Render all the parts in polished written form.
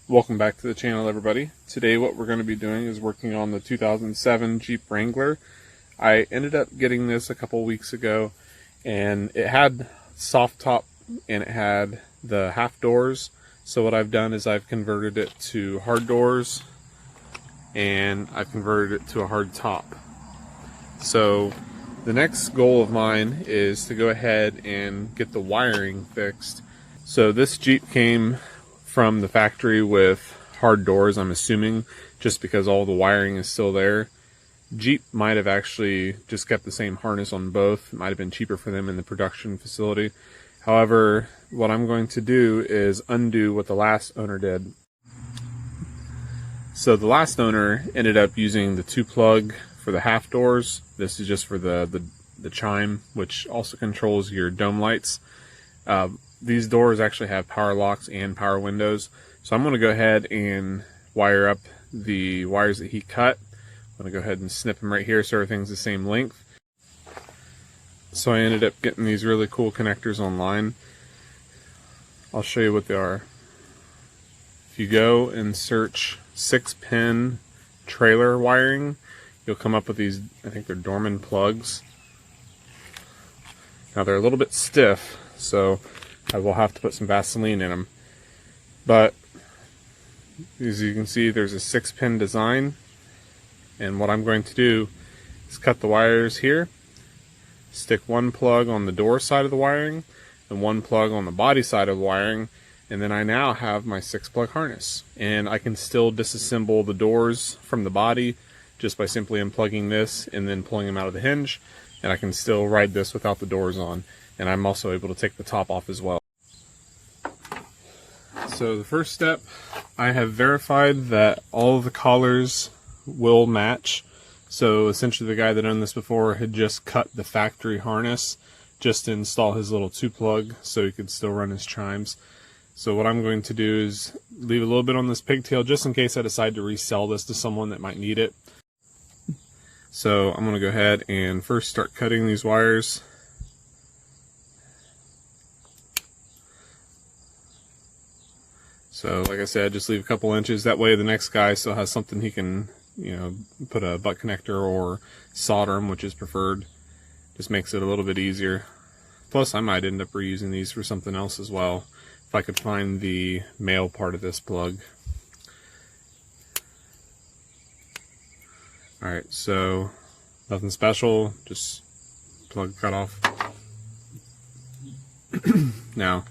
Welcome back to the channel, everybody. Today what we're going to be doing is working on the 2007 Jeep Wrangler. I ended up getting this a couple weeks ago, and it had soft top and it had the half doors. So what I've done is I've converted it to hard doors and I've converted it to a hard top. So the next goal of mine is to go ahead and get the wiring fixed. So this Jeep came from the factory with hard doors, I'm assuming, just because all the wiring is still there. Jeep might have actually just kept the same harness on both. It might have been cheaper for them in the production facility. However, what I'm going to do is undo what the last owner did. So the last owner ended up using the 2-plug for the half doors. This is just for the chime, which also controls your dome lights. These doors actually have power locks and power windows. So I'm going to go ahead and wire up the wires that he cut. I'm going to go ahead and snip them right here so everything's the same length. So I ended up getting these really cool connectors online. I'll show you what they are. If you go and search 6-pin trailer wiring, you'll come up with these, I think they're Dorman plugs. Now they're a little bit stiff, so I will have to put some Vaseline in them. But as you can see, there's a 6-pin design, and what I'm going to do is cut the wires here, stick one plug on the door side of the wiring and one plug on the body side of the wiring, and then I now have my 6-plug harness. And I can still disassemble the doors from the body just by simply unplugging this and then pulling them out of the hinge, and I can still ride this without the doors on. And I'm also able to take the top off as well. So the first step, I have verified that all of the collars will match. So essentially the guy that owned this before had just cut the factory harness just to install his little 2-plug so he could still run his chimes. So what I'm going to do is leave a little bit on this pigtail just in case I decide to resell this to someone that might need it. So I'm going to go ahead and first start cutting these wires. So like I said, just leave a couple inches. That way the next guy still has something he can, put a butt connector or solder them, which is preferred. Just makes it a little bit easier. Plus I might end up reusing these for something else as well, if I could find the male part of this plug. Alright, so nothing special, just plug cut off. Now,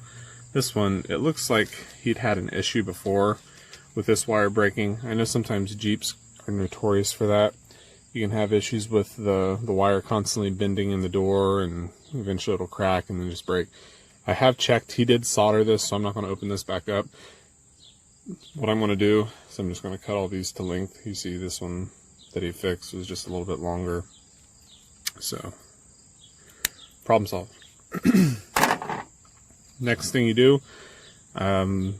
this one, it looks like he'd had an issue before with this wire breaking. I know sometimes Jeeps are notorious for that. You can have issues with the wire constantly bending in the door, and eventually it'll crack and then just break. I have checked, he did solder this, so I'm not going to open this back up. What I'm going to do is I'm just going to cut all these to length. You see this one that he fixed was just a little bit longer. So, problem solved. Next thing you do,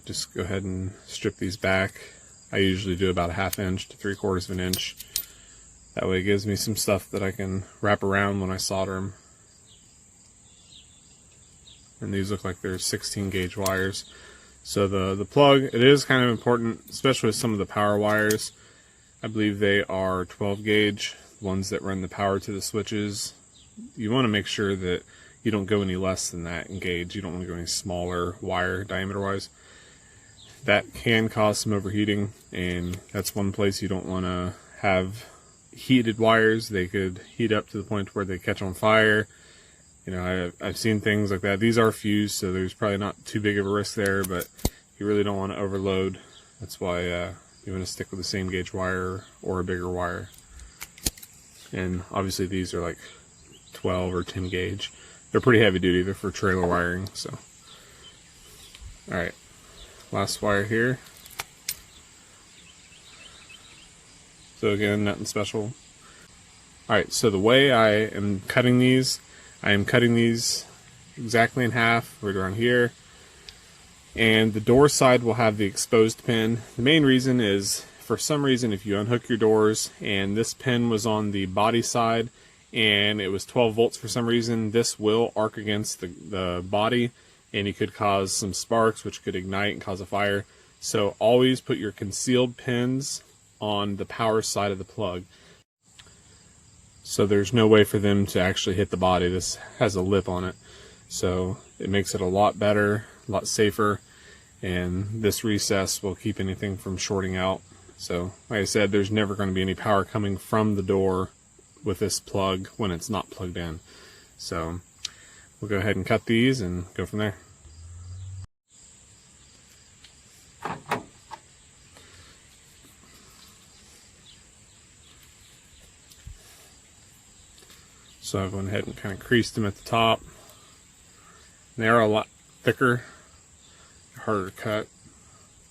just go ahead and strip these back. I usually do about a 1/2 inch to 3/4 of an inch. That way it gives me some stuff that I can wrap around when I solder them. And these look like they're 16 gauge wires. So the plug, it is kind of important, especially with some of the power wires. I believe they are 12 gauge, ones that run the power to the switches. You want to make sure that you don't go any less than that in gauge. You don't want to go any smaller wire diameter wise. That can cause some overheating, and that's one place you don't want to have heated wires. They could heat up to the point where they catch on fire. I've seen things like that. These are fused, so there's probably not too big of a risk there, but you really don't want to overload. That's why you want to stick with the same gauge wire or a bigger wire. And obviously these are like 12 or 10 gauge. They're pretty heavy duty. They're for trailer wiring. So, alright, last wire here. So again, nothing special. Alright, so the way I am cutting these, I am cutting these exactly in half, right around here. And the door side will have the exposed pin. The main reason is, for some reason, if you unhook your doors and this pin was on the body side and it was 12 volts for some reason, this will arc against the body, and you could cause some sparks which could ignite and cause a fire. So always put your concealed pins on the power side of the plug. So there's no way for them to actually hit the body. This has a lip on it. So it makes it a lot better, a lot safer, and this recess will keep anything from shorting out. So like I said, there's never going to be any power coming from the door with this plug when it's not plugged in. So we'll go ahead and cut these and go from there. So I went ahead and kind of creased them at the top. And they are a lot thicker, harder to cut.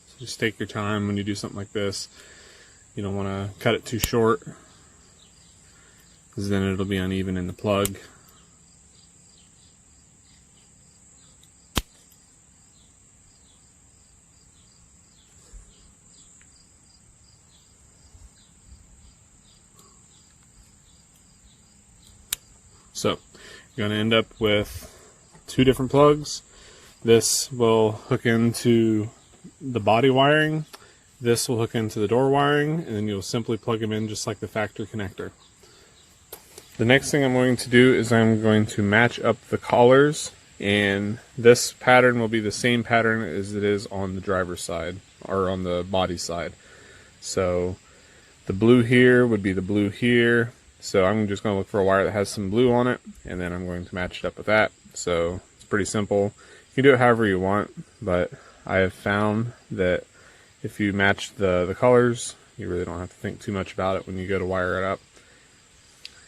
So just take your time when you do something like this. You don't want to cut it too short, because then it'll be uneven in the plug. So you're going to end up with two different plugs. This will hook into the body wiring. This will hook into the door wiring, and then you'll simply plug them in just like the factory connector. The next thing I'm going to do is I'm going to match up the collars, and this pattern will be the same pattern as it is on the driver's side, or on the body side. So the blue here would be the blue here. So I'm just going to look for a wire that has some blue on it, and then I'm going to match it up with that. So it's pretty simple. You can do it however you want, but I have found that if you match the colors, you really don't have to think too much about it when you go to wire it up.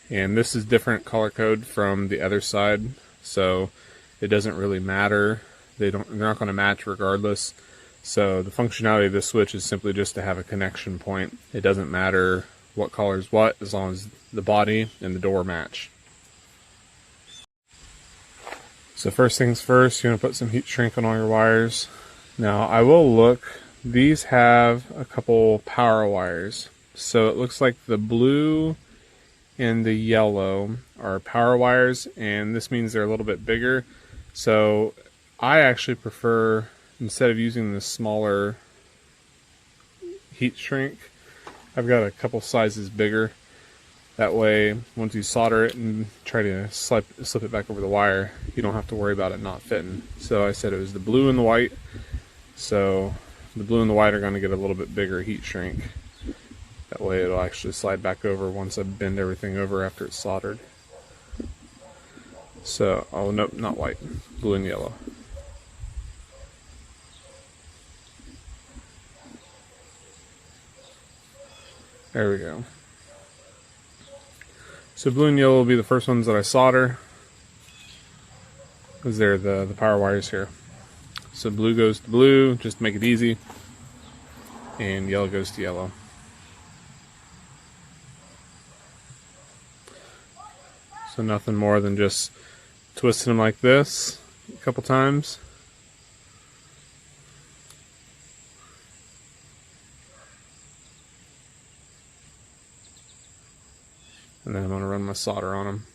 And this is different color code from the other side, so it doesn't really matter. They're not going to match regardless. So the functionality of this switch is simply just to have a connection point. It doesn't matter what color is what, as long as the body and the door match. So first things first, you're going to put some heat shrink on all your wires. Now I will look, these have a couple power wires. So it looks like the blue and the yellow are power wires, and this means they're a little bit bigger. So I actually prefer, instead of using the smaller heat shrink, I've got a couple sizes bigger. That way, once you solder it and try to slip it back over the wire, you don't have to worry about it not fitting. So I said it was the blue and the white. So the blue and the white are going to get a little bit bigger heat shrink. That way it'll actually slide back over once I bend everything over after it's soldered. So, oh nope, not white, blue and yellow. There we go. So blue and yellow will be the first ones that I solder, because they're the power wires here. So blue goes to blue, just to make it easy, and yellow goes to yellow. So nothing more than just twisting them like this a couple times. And then I'm going to run my solder on them.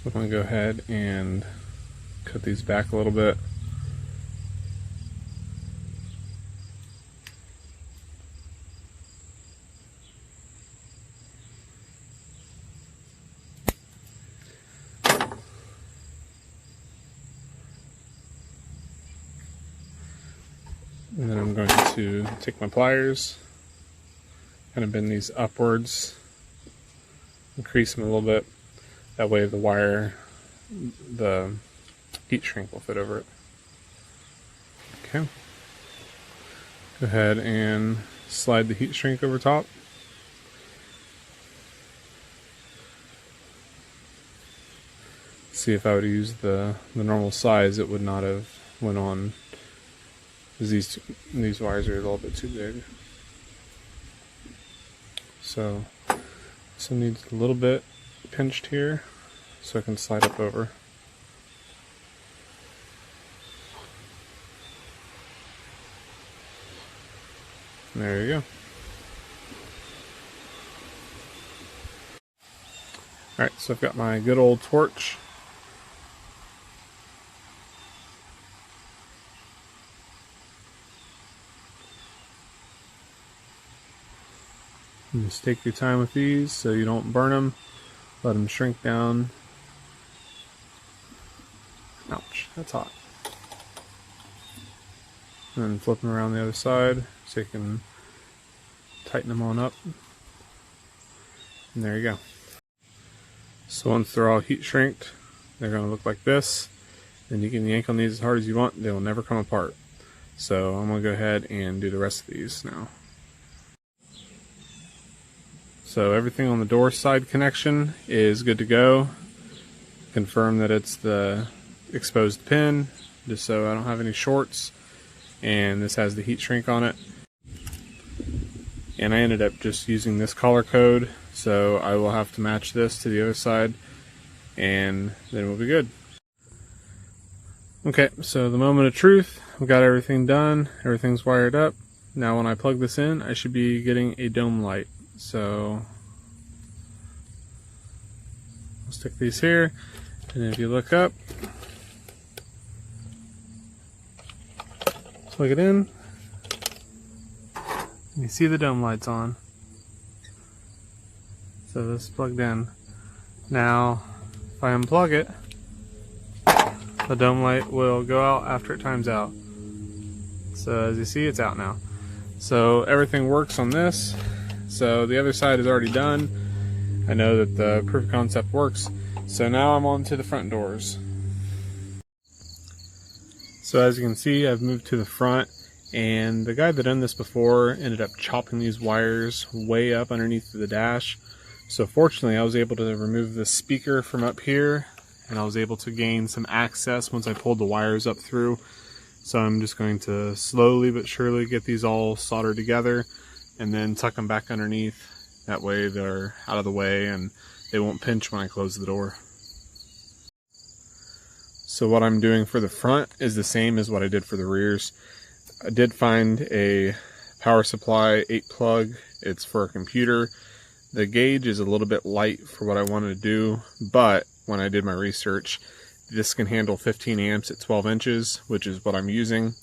So I'm going to go ahead and cut these back a little bit. And then I'm going to take my pliers, kind of bend these upwards, increase them a little bit. That way the heat shrink will fit over it. Okay. Go ahead and slide the heat shrink over top. See, if I would have used the normal size, it would not have went on, because these wires are a little bit too big. So this one needs a little bit pinched here so I can slide up over. There you go. Alright, so I've got my good old torch. And just take your time with these so you don't burn them. Let them shrink down. Ouch, that's hot. And then flip them around the other side so you can tighten them on up. And there you go. So once they're all heat shrinked, they're going to look like this. And you can yank on these as hard as you want. They will never come apart. So I'm going to go ahead and do the rest of these now. So everything on the door side connection is good to go. Confirm that it's the exposed pin, just so I don't have any shorts. And this has the heat shrink on it. And I ended up just using this color code, so I will have to match this to the other side, and then we'll be good. Okay, so the moment of truth. We've got everything done, everything's wired up. Now when I plug this in, I should be getting a dome light. So I'll stick these here, and if you look up, plug it in, and you see the dome lights on. So this is plugged in. Now if I unplug it, the dome light will go out after it times out. So as you see, it's out now. So everything works on this. So the other side is already done. I know that the proof of concept works. So now I'm on to the front doors. So as you can see, I've moved to the front, and the guy that done this before ended up chopping these wires way up underneath the dash. So fortunately I was able to remove the speaker from up here, and I was able to gain some access once I pulled the wires up through. So I'm just going to slowly but surely get these all soldered together and then tuck them back underneath. That way they're out of the way and they won't pinch when I close the door. So what I'm doing for the front is the same as what I did for the rears. I did find a power supply 8-plug. It's for a computer. The gauge is a little bit light for what I wanted to do, but when I did my research, this can handle 15 amps at 12 inches, which is what I'm using,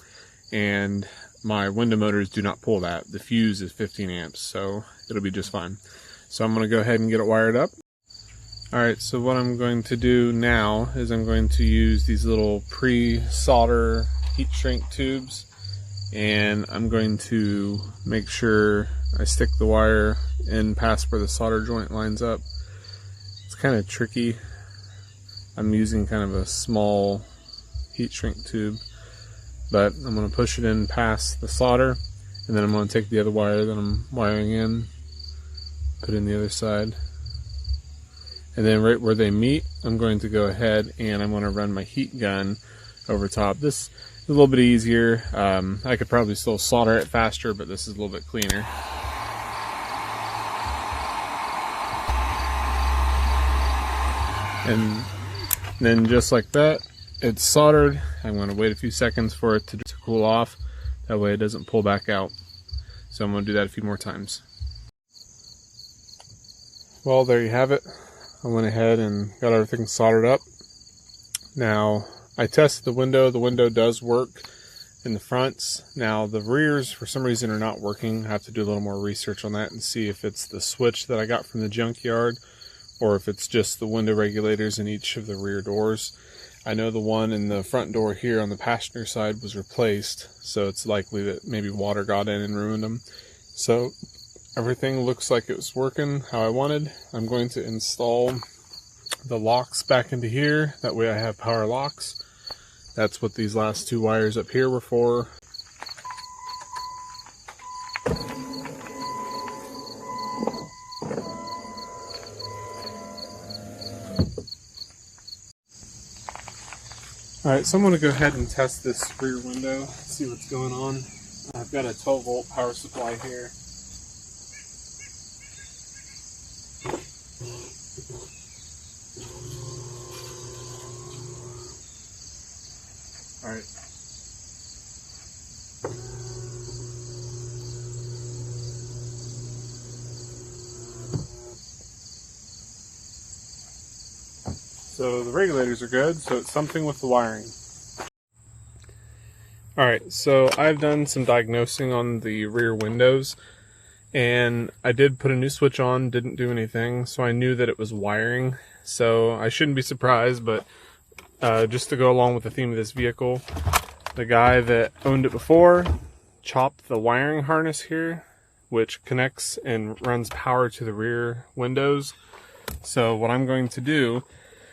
and my window motors do not pull that. The fuse is 15 amps, so it'll be just fine. So I'm going to go ahead and get it wired up. Alright, so what I'm going to do now is I'm going to use these little pre-solder heat shrink tubes, and I'm going to make sure I stick the wire in past where the solder joint lines up. It's kind of tricky. I'm using kind of a small heat shrink tube, but I'm going to push it in past the solder, and then I'm going to take the other wire that I'm wiring in, put it in the other side, and then right where they meet, I'm going to go ahead and I'm going to run my heat gun over top. This is a little bit easier. I could probably still solder it faster, but this is a little bit cleaner. And then just like that, it's soldered. I'm going to wait a few seconds for it to cool off. That way it doesn't pull back out. So I'm going to do that a few more times. Well, there you have it. I went ahead and got everything soldered up. Now, I tested the window. The window does work in the fronts. Now, the rears, for some reason, are not working. I have to do a little more research on that and see if it's the switch that I got from the junkyard, or if it's just the window regulators in each of the rear doors. I know the one in the front door here on the passenger side was replaced, so it's likely that maybe water got in and ruined them. So everything looks like it was working how I wanted. I'm going to install the locks back into here. That way I have power locks. That's what these last two wires up here were for. Alright, so I'm going to go ahead and test this rear window, see what's going on. I've got a 12-volt power supply here. Alright. So the regulators are good, so it's something with the wiring. Alright, so I've done some diagnosing on the rear windows, and I did put a new switch on, didn't do anything, so I knew that it was wiring. So I shouldn't be surprised, but just to go along with the theme of this vehicle, the guy that owned it before chopped the wiring harness here, which connects and runs power to the rear windows. So what I'm going to do,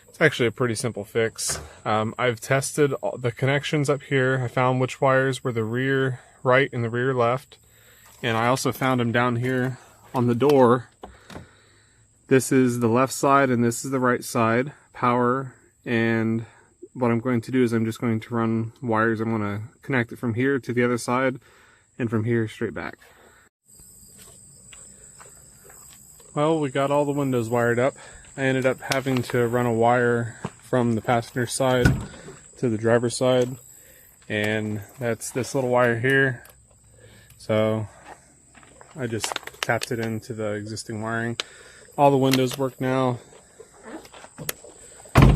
it's actually a pretty simple fix. I've tested all the connections up here. I found which wires were the rear right and the rear left. And I also found them down here on the door. This is the left side and this is the right side, power. And what I'm going to do is I'm just going to run wires. I'm going to connect it from here to the other side and from here straight back. Well, we got all the windows wired up. I ended up having to run a wire from the passenger side to the driver's side, and that's this little wire here. So I just tapped it into the existing wiring. All the windows work now.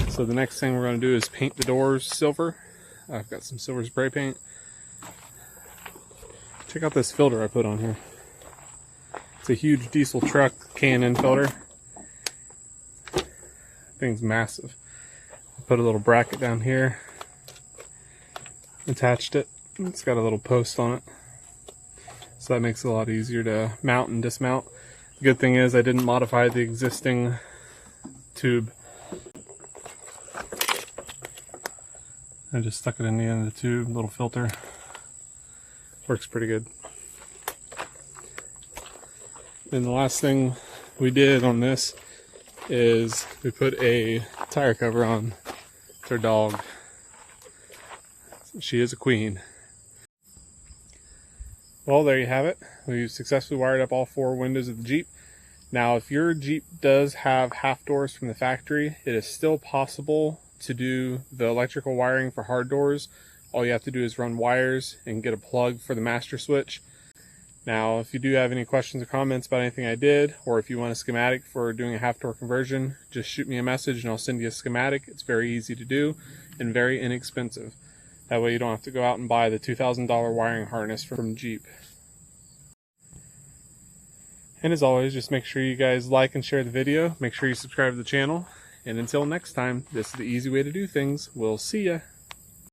So the next thing we're going to do is paint the doors silver. I've got some silver spray paint. Check out this filter I put on here. It's a huge diesel truck K&N filter. Thing's massive. I put a little bracket down here, attached it. It's got a little post on it, so that makes it a lot easier to mount and dismount. The good thing is I didn't modify the existing tube. I just stuck it in the end of the tube, little filter. Works pretty good. And the last thing we did on this is we put a tire cover on their dog. She is a queen. Well, there you have it. We've successfully wired up all 4 windows of the Jeep. Now, if your Jeep does have half doors from the factory, it is still possible to do the electrical wiring for hard doors. All you have to do is run wires and get a plug for the master switch. Now, if you do have any questions or comments about anything I did, or if you want a schematic for doing a half door conversion, just shoot me a message and I'll send you a schematic. It's very easy to do and very inexpensive. That way you don't have to go out and buy the $2,000 wiring harness from Jeep. And as always, just make sure you guys like and share the video. Make sure you subscribe to the channel. And until next time, this is the easy way to do things. We'll see ya.